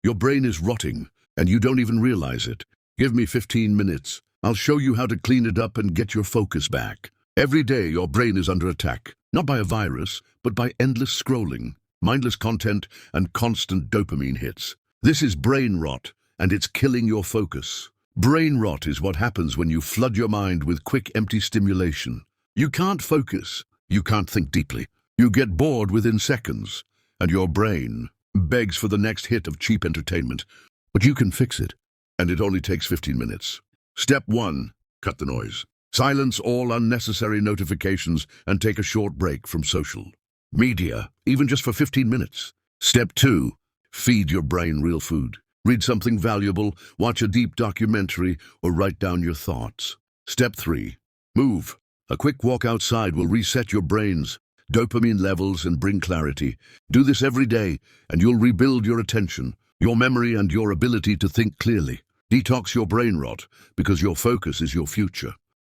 Your brain is rotting, and you don't even realize it. Give me 15 minutes. I'll show you how to clean it up and get your focus back. Every day, your brain is under attack, not by a virus, but by endless scrolling, mindless content, and constant dopamine hits. This is brain rot, and it's killing your focus. Brain rot is what happens when you flood your mind with quick, empty stimulation. You can't focus. You can't think deeply. You get bored within seconds, and your brain begs for the next hit of cheap entertainment. But you can fix it, and it only takes 15 minutes. Step 1. Cut the noise. Silence all unnecessary notifications and take a short break from social media, even just for 15 minutes. Step 2. Feed your brain real food. Read something valuable, watch a deep documentary, or write down your thoughts. Step 3. Move. A quick walk outside will reset your brain's dopamine levels and bring clarity. Do this every day, and you'll rebuild your attention, your memory, and your ability to think clearly. Detox your brain rot, because your focus is your future.